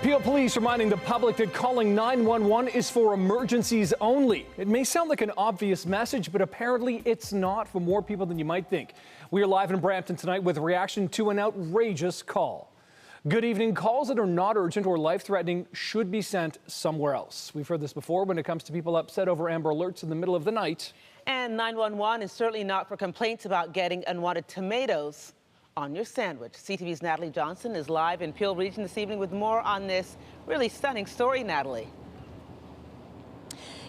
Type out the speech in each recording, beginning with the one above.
Peel Police reminding the public that calling 911 is for emergencies only. It may sound like an obvious message, but apparently it's not for more people than you might think. We are live in Brampton tonight with a reaction to an outrageous call. Good evening. Calls that are not urgent or life-threatening should be sent somewhere else. We've heard this before when it comes to people upset over Amber Alerts in the middle of the night. And 911 is certainly not for complaints about getting unwanted tomatoes on your sandwich. CTV's Natalie Johnson is live in Peel Region this evening with more on this really stunning story, Natalie.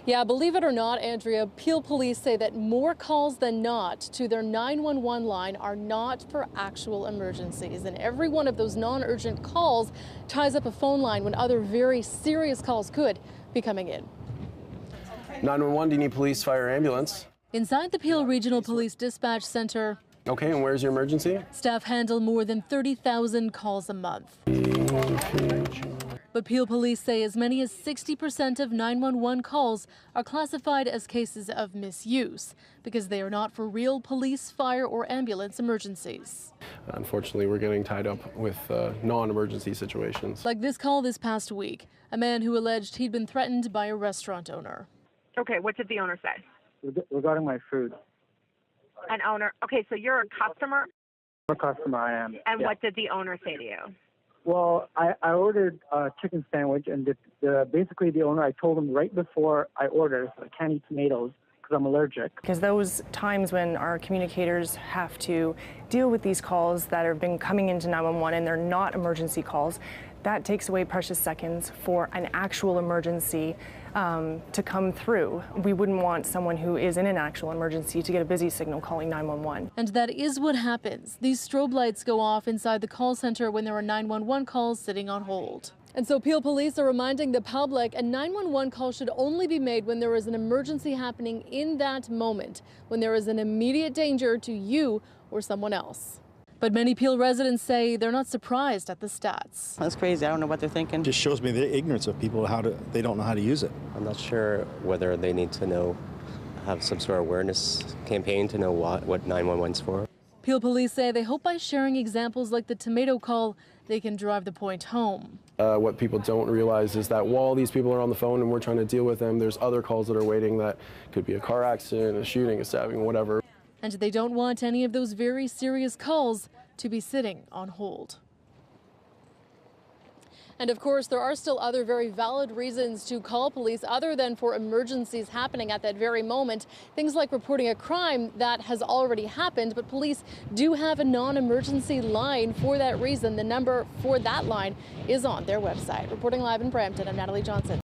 Yeah, believe it or not, Andrea, Peel Police say that more calls than not to their 911 line are not for actual emergencies. And every one of those non-urgent calls ties up a phone line when other very serious calls could be coming in. 911, do you need police, fire, ambulance? Inside the Peel Regional Police Dispatch Center, okay, and where's your emergency? staff handle more than 30,000 calls a month. But Peel Police say as many as 60% of 911 calls are classified as cases of misuse because they are not for real police, fire, or ambulance emergencies. Unfortunately, we're getting tied up with non-emergency situations. Like this call this past week, a man who alleged he'd been threatened by a restaurant owner. Okay, what did the owner say? Regarding my food. An owner. Okay, so you're a customer? I'm a customer, I am. And yeah. What did the owner say to you? Well, I ordered a chicken sandwich, and basically the owner, I told him right before I ordered, I can't eat tomatoes because I'm allergic. Because those times when our communicators have to deal with these calls that have been coming into 911 and they're not emergency calls, that takes away precious seconds for an actual emergency to come through. We wouldn't want someone who is in an actual emergency to get a busy signal calling 911. And that is what happens. These strobe lights go off inside the call center when there are 911 calls sitting on hold. And so Peel Police are reminding the public a 911 call should only be made when there is an emergency happening in that moment, when there is an immediate danger to you or someone else. But many Peel residents say they're not surprised at the stats. That's crazy. I don't know what they're thinking. It just shows me the ignorance of people, they don't know how to use it. I'm not sure whether they need to have some sort of awareness campaign to know what 911's for. Peel Police say they hope by sharing examples like the tomato call, they can drive the point home. What people don't realize is that while these people are on the phone and we're trying to deal with them, there's other calls that are waiting that could be a car accident, a shooting, a stabbing, whatever. And they don't want any of those very serious calls to be sitting on hold. And of course, there are still other very valid reasons to call police other than for emergencies happening at that very moment. Things like reporting a crime that has already happened, but police do have a non-emergency line for that reason. The number for that line is on their website. Reporting live in Brampton, I'm Natalie Johnson.